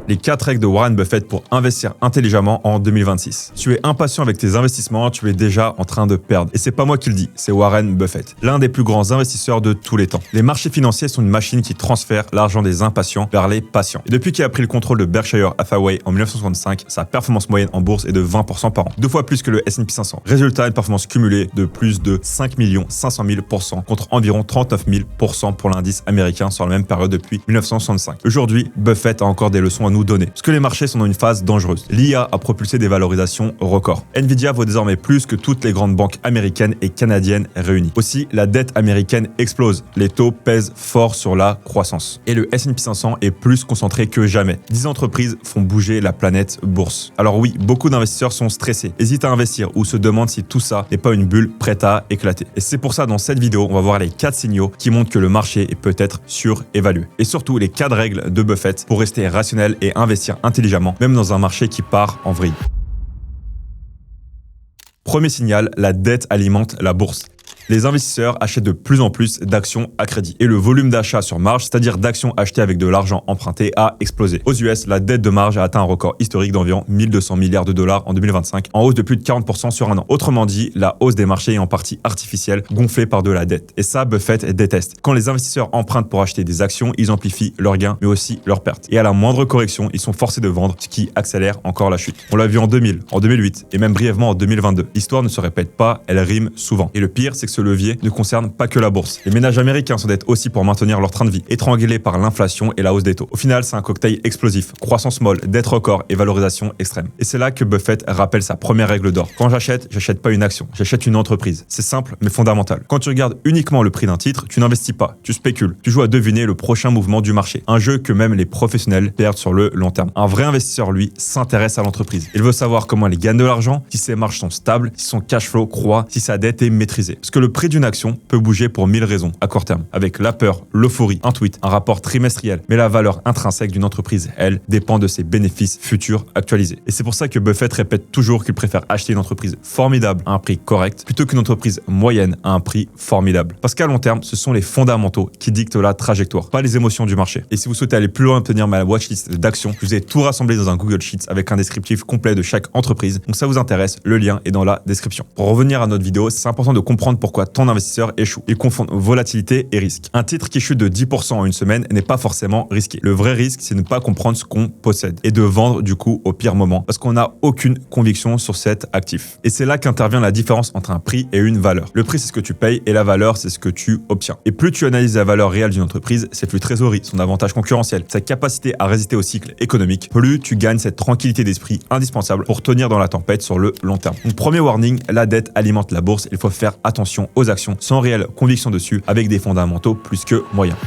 Les 4 règles de Warren Buffett pour investir intelligemment en 2026. Tu es impatient avec tes investissements, tu es déjà en train de perdre. Et c'est pas moi qui le dis, c'est Warren Buffett, l'un des plus grands investisseurs de tous les temps. Les marchés financiers sont une machine qui transfère l'argent des impatients vers les patients. Et depuis qu'il a pris le contrôle de Berkshire Hathaway en 1965, sa performance moyenne en bourse est de 20% par an, 2 fois plus que le S&P 500. Résultat, une performance cumulée de plus de 5 500 000% contre environ 39 000% pour l'indice américain sur la même période depuis 1965. Aujourd'hui, Buffett a encore des leçons à nous donner, parce que les marchés sont dans une phase dangereuse. L'IA a propulsé des valorisations records. Nvidia vaut désormais plus que toutes les grandes banques américaines et canadiennes réunies. Aussi, la dette américaine explose. Les taux pèsent fort sur la croissance. Et le S&P 500 est plus concentré que jamais. 10 entreprises font bouger la planète bourse. Alors oui, beaucoup d'investisseurs sont stressés, hésitent à investir ou se demandent si tout ça n'est pas une bulle prête à éclater. Et c'est pour ça, dans cette vidéo, on va voir les 4 signaux qui montrent que le marché est peut-être surévalué. Et surtout, les 4 règles de Buffett pour rester rationnel et investir intelligemment, même dans un marché qui part en vrille. Premier signal, la dette alimente la bourse. Les investisseurs achètent de plus en plus d'actions à crédit. Et le volume d'achat sur marge, c'est-à-dire d'actions achetées avec de l'argent emprunté, a explosé. Aux US, la dette de marge a atteint un record historique d'environ 1200 milliards de dollars en 2025, en hausse de plus de 40% sur un an. Autrement dit, la hausse des marchés est en partie artificielle, gonflée par de la dette. Et ça, Buffett déteste. Quand les investisseurs empruntent pour acheter des actions, ils amplifient leurs gains, mais aussi leurs pertes. Et à la moindre correction, ils sont forcés de vendre, ce qui accélère encore la chute. On l'a vu en 2000, en 2008 et même brièvement en 2022. L'histoire ne se répète pas, elle rime souvent. Et le pire, c'est que ce levier ne concerne pas que la bourse. Les ménages américains s'endettent aussi pour maintenir leur train de vie, étranglés par l'inflation et la hausse des taux. Au final, c'est un cocktail explosif, croissance molle, dette record et valorisation extrême. Et c'est là que Buffett rappelle sa première règle d'or. Quand j'achète pas une action, j'achète une entreprise. C'est simple mais fondamental. Quand tu regardes uniquement le prix d'un titre, tu n'investis pas, tu spécules, tu joues à deviner le prochain mouvement du marché. Un jeu que même les professionnels perdent sur le long terme. Un vrai investisseur, lui, s'intéresse à l'entreprise. Il veut savoir comment elle gagne de l'argent, si ses marges sont stables, si son cash flow croît, si sa dette est maîtrisée. Parce que le prix d'une action peut bouger pour 1000 raisons à court terme, avec la peur, l'euphorie, un tweet, un rapport trimestriel. Mais la valeur intrinsèque d'une entreprise, elle, dépend de ses bénéfices futurs actualisés. Et c'est pour ça que Buffett répète toujours qu'il préfère acheter une entreprise formidable à un prix correct plutôt qu'une entreprise moyenne à un prix formidable. Parce qu'à long terme, ce sont les fondamentaux qui dictent la trajectoire, pas les émotions du marché. Et si vous souhaitez aller plus loin et obtenir ma watchlist d'actions, je vous ai tout rassemblé dans un Google Sheets avec un descriptif complet de chaque entreprise. Donc ça vous intéresse, le lien est dans la description. Pour revenir à notre vidéo, c'est important de comprendre pourquoi ton investisseur échoue. Il confond volatilité et risque. Un titre qui chute de 10% en une semaine n'est pas forcément risqué. Le vrai risque, c'est de ne pas comprendre ce qu'on possède et de vendre du coup au pire moment parce qu'on n'a aucune conviction sur cet actif. Et c'est là qu'intervient la différence entre un prix et une valeur. Le prix, c'est ce que tu payes et la valeur, c'est ce que tu obtiens. Et plus tu analyses la valeur réelle d'une entreprise, ses flux trésorerie, son avantage concurrentiel, sa capacité à résister au cycle économique, plus tu gagnes cette tranquillité d'esprit indispensable pour tenir dans la tempête sur le long terme. Donc premier warning, la dette alimente la bourse. Il faut faire attention aux actions sans réelle conviction dessus avec des fondamentaux plus que moyens.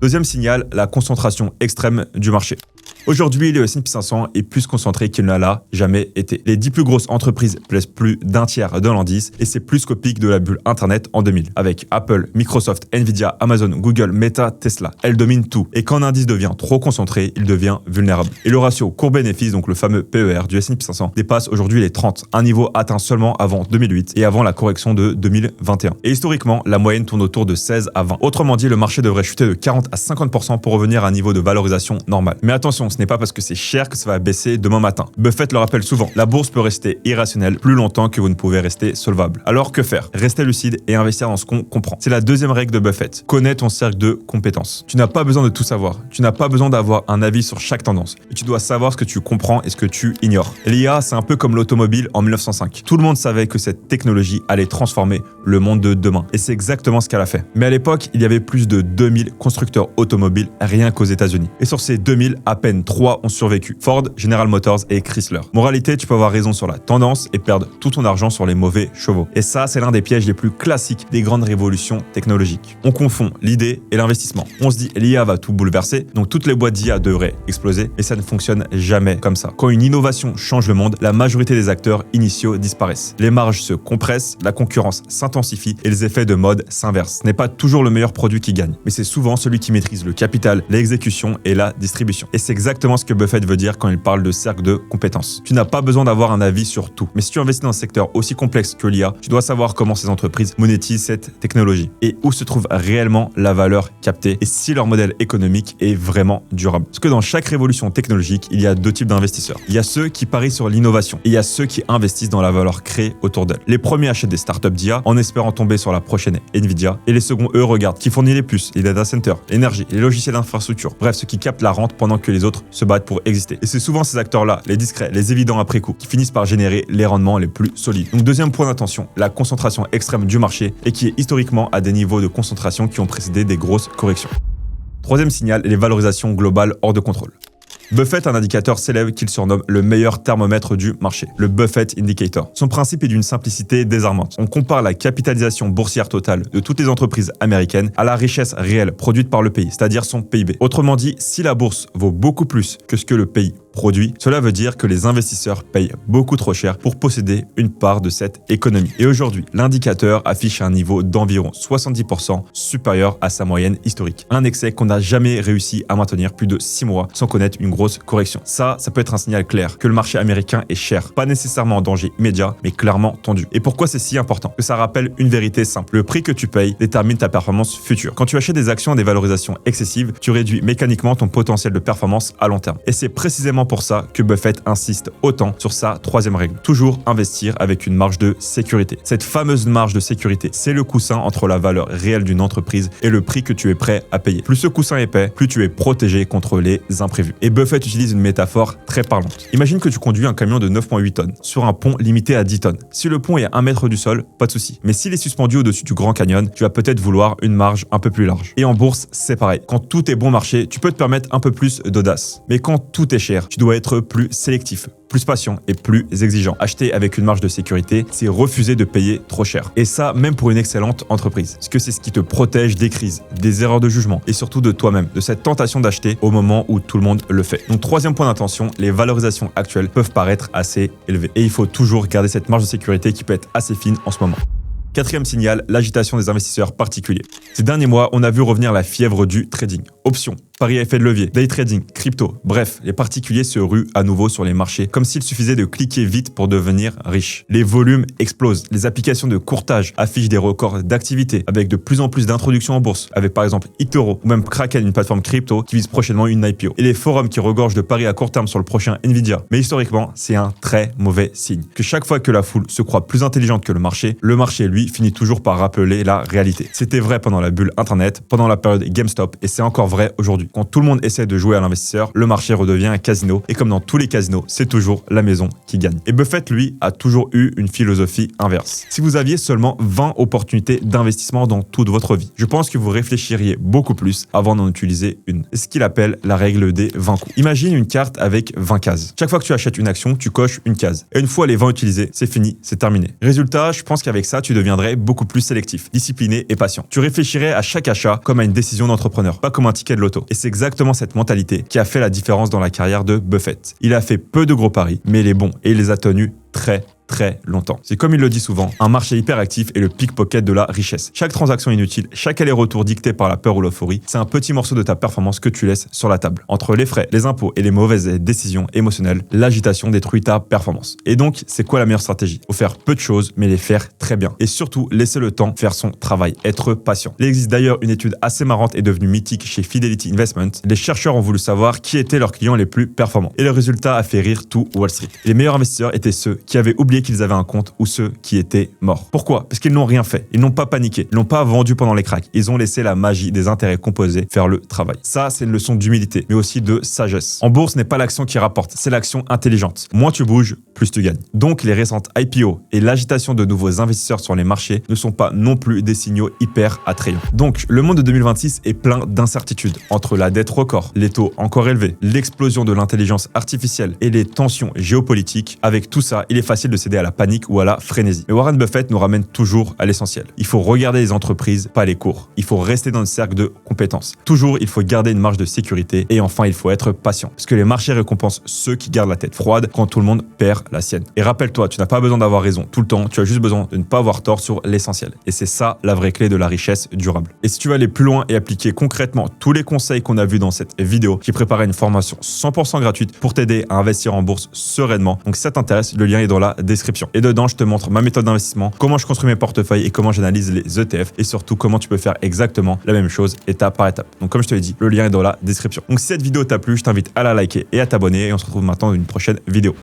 Deuxième signal, la concentration extrême du marché. Aujourd'hui, le S&P 500 est plus concentré qu'il ne l'a jamais été. Les 10 plus grosses entreprises plaisent plus d'un tiers de l'indice et c'est plus qu'au pic de la bulle Internet en 2000. Avec Apple, Microsoft, Nvidia, Amazon, Google, Meta, Tesla. Elles dominent tout. Et quand un indice devient trop concentré, il devient vulnérable. Et le ratio court-bénéfice, donc le fameux PER du S&P 500, dépasse aujourd'hui les 30. Un niveau atteint seulement avant 2008 et avant la correction de 2021. Et historiquement, la moyenne tourne autour de 16 à 20. Autrement dit, le marché devrait chuter de 40 à 50% pour revenir à un niveau de valorisation normal. Mais attention, ce n'est pas parce que c'est cher que ça va baisser demain matin. Buffett le rappelle souvent, la bourse peut rester irrationnelle plus longtemps que vous ne pouvez rester solvable. Alors que faire? Rester lucide et investir dans ce qu'on comprend. C'est la deuxième règle de Buffett. Connais ton cercle de compétences. Tu n'as pas besoin de tout savoir. Tu n'as pas besoin d'avoir un avis sur chaque tendance. Et tu dois savoir ce que tu comprends et ce que tu ignores. L'IA, c'est un peu comme l'automobile en 1905. Tout le monde savait que cette technologie allait transformer le monde de demain. Et c'est exactement ce qu'elle a fait. Mais à l'époque, il y avait plus de 2000 constructeurs automobiles rien qu'aux États-Unis. Et sur ces 2000, à peine 3 ont survécu. Ford, General Motors et Chrysler. Moralité, tu peux avoir raison sur la tendance et perdre tout ton argent sur les mauvais chevaux. Et ça, c'est l'un des pièges les plus classiques des grandes révolutions technologiques. On confond l'idée et l'investissement. On se dit l'IA va tout bouleverser, donc toutes les boîtes d'IA devraient exploser, et ça ne fonctionne jamais comme ça. Quand une innovation change le monde, la majorité des acteurs initiaux disparaissent. Les marges se compressent, la concurrence s'intensifie et les effets de mode s'inversent. Ce n'est pas toujours le meilleur produit qui gagne, mais c'est souvent celui qui maîtrise le capital, l'exécution et la distribution. Et c'est exactement exactement ce que Buffett veut dire quand il parle de cercle de compétences. Tu n'as pas besoin d'avoir un avis sur tout. Mais si tu investis dans un secteur aussi complexe que l'IA, tu dois savoir comment ces entreprises monétisent cette technologie et où se trouve réellement la valeur captée et si leur modèle économique est vraiment durable. Parce que dans chaque révolution technologique, il y a deux types d'investisseurs. Il y a ceux qui parient sur l'innovation et il y a ceux qui investissent dans la valeur créée autour d'elle. Les premiers achètent des startups d'IA en espérant tomber sur la prochaine Nvidia et les seconds, eux, regardent qui fournit les puces, les data centers, l'énergie, les logiciels d'infrastructure. Bref, ceux qui captent la rente pendant que les autres se battent pour exister. Et c'est souvent ces acteurs-là, les discrets, les évidents après coup, qui finissent par générer les rendements les plus solides. Donc deuxième point d'attention, la concentration extrême du marché et qui est historiquement à des niveaux de concentration qui ont précédé des grosses corrections. Troisième signal, les valorisations globales hors de contrôle. Buffett a un indicateur célèbre qu'il surnomme le meilleur thermomètre du marché, le Buffett Indicator. Son principe est d'une simplicité désarmante. On compare la capitalisation boursière totale de toutes les entreprises américaines à la richesse réelle produite par le pays, c'est-à-dire son PIB. Autrement dit, si la bourse vaut beaucoup plus que ce que le pays produit, cela veut dire que les investisseurs payent beaucoup trop cher pour posséder une part de cette économie. Et aujourd'hui, l'indicateur affiche un niveau d'environ 70% supérieur à sa moyenne historique. Un excès qu'on n'a jamais réussi à maintenir plus de 6 mois sans connaître une grosse correction. Ça peut être un signal clair que le marché américain est cher. Pas nécessairement en danger immédiat, mais clairement tendu. Et pourquoi c'est si important? Que ça rappelle une vérité simple. Le prix que tu payes détermine ta performance future. Quand tu achètes des actions à des valorisations excessives, tu réduis mécaniquement ton potentiel de performance à long terme. Et c'est précisément pour ça que Buffett insiste autant sur sa troisième règle. Toujours investir avec une marge de sécurité. Cette fameuse marge de sécurité, c'est le coussin entre la valeur réelle d'une entreprise et le prix que tu es prêt à payer. Plus ce coussin est épais, plus tu es protégé contre les imprévus. Et Buffett utilise une métaphore très parlante. Imagine que tu conduis un camion de 9,8 tonnes sur un pont limité à 10 tonnes. Si le pont est à 1 mètre du sol, pas de souci. Mais s'il est suspendu au-dessus du Grand Canyon, tu vas peut-être vouloir une marge un peu plus large. Et en bourse, c'est pareil. Quand tout est bon marché, tu peux te permettre un peu plus d'audace. Mais quand tout est cher, tu dois être plus sélectif, plus patient et plus exigeant. Acheter avec une marge de sécurité, c'est refuser de payer trop cher. Et ça, même pour une excellente entreprise. Parce que c'est ce qui te protège des crises, des erreurs de jugement et surtout de toi-même, de cette tentation d'acheter au moment où tout le monde le fait. Donc troisième point d'attention, les valorisations actuelles peuvent paraître assez élevées. Et il faut toujours garder cette marge de sécurité qui peut être assez fine en ce moment. Quatrième signal, l'agitation des investisseurs particuliers. Ces derniers mois, on a vu revenir la fièvre du trading. Options, paris à effet de levier, day trading, crypto. Bref, les particuliers se ruent à nouveau sur les marchés comme s'il suffisait de cliquer vite pour devenir riche. Les volumes explosent. Les applications de courtage affichent des records d'activité avec de plus en plus d'introductions en bourse, avec par exemple eToro ou même Kraken, une plateforme crypto qui vise prochainement une IPO. Et les forums qui regorgent de paris à court terme sur le prochain Nvidia. Mais historiquement, c'est un très mauvais signe. Que chaque fois que la foule se croit plus intelligente que le marché, lui, finit toujours par rappeler la réalité. C'était vrai pendant la bulle Internet, pendant la période GameStop, et c'est encore vrai aujourd'hui. Quand tout le monde essaie de jouer à l'investisseur, le marché redevient un casino, et comme dans tous les casinos, c'est toujours la maison qui gagne. Et Buffett, lui, a toujours eu une philosophie inverse. Si vous aviez seulement 20 opportunités d'investissement dans toute votre vie, je pense que vous réfléchiriez beaucoup plus avant d'en utiliser une. C'est ce qu'il appelle la règle des 20 coups. Imagine une carte avec 20 cases. Chaque fois que tu achètes une action, tu coches une case. Et une fois les 20 utilisées, c'est fini, c'est terminé. Résultat, je pense qu'avec ça, tu deviendrais beaucoup plus sélectif, discipliné et patient. Tu réfléchirais à chaque achat comme à une décision d'entrepreneur, pas comme un ticket de loto. Et c'est exactement cette mentalité qui a fait la différence dans la carrière de Buffett. Il a fait peu de gros paris, mais les bons, et il les a tenus très longtemps. C'est comme il le dit souvent, un marché hyperactif est le pickpocket de la richesse. Chaque transaction inutile, chaque aller-retour dicté par la peur ou l'euphorie, c'est un petit morceau de ta performance que tu laisses sur la table. Entre les frais, les impôts et les mauvaises décisions émotionnelles, l'agitation détruit ta performance. Et donc, c'est quoi la meilleure stratégie? Faut faire peu de choses, mais les faire très bien. Et surtout, laisser le temps faire son travail, être patient. Il existe d'ailleurs une étude assez marrante et devenue mythique chez Fidelity Investment. Les chercheurs ont voulu savoir qui étaient leurs clients les plus performants. Et le résultat a fait rire tout Wall Street. Les meilleurs investisseurs étaient ceux qui avaient oublié qu'ils avaient un compte ou ceux qui étaient morts. Pourquoi? Parce qu'ils n'ont rien fait. Ils n'ont pas paniqué. Ils n'ont pas vendu pendant les cracks. Ils ont laissé la magie des intérêts composés faire le travail. Ça, c'est une leçon d'humilité, mais aussi de sagesse. En bourse, ce n'est pas l'action qui rapporte, c'est l'action intelligente. Moins tu bouges, plus tu gagnes. Donc, les récentes IPO et l'agitation de nouveaux investisseurs sur les marchés ne sont pas non plus des signaux hyper attrayants. Donc, le monde de 2026 est plein d'incertitudes. Entre la dette record, les taux encore élevés, l'explosion de l'intelligence artificielle et les tensions géopolitiques, avec tout ça, il est facile de céder à la panique ou à la frénésie. Mais Warren Buffett nous ramène toujours à l'essentiel. Il faut regarder les entreprises, pas les cours. Il faut rester dans le cercle de compétences. Toujours, il faut garder une marge de sécurité et enfin, il faut être patient. Parce que les marchés récompensent ceux qui gardent la tête froide quand tout le monde perd la sienne. Et rappelle-toi, tu n'as pas besoin d'avoir raison tout le temps, tu as juste besoin de ne pas avoir tort sur l'essentiel. Et c'est ça la vraie clé de la richesse durable. Et si tu veux aller plus loin et appliquer concrètement tous les conseils qu'on a vus dans cette vidéo, j'ai préparé une formation 100% gratuite pour t'aider à investir en bourse sereinement. Donc si ça t'intéresse, le lien est dans la description. Et dedans, je te montre ma méthode d'investissement, comment je construis mes portefeuilles et comment j'analyse les ETF et surtout comment tu peux faire exactement la même chose étape par étape. Donc comme je te l'ai dit, le lien est dans la description. Donc si cette vidéo t'a plu, je t'invite à la liker et à t'abonner et on se retrouve maintenant dans une prochaine vidéo.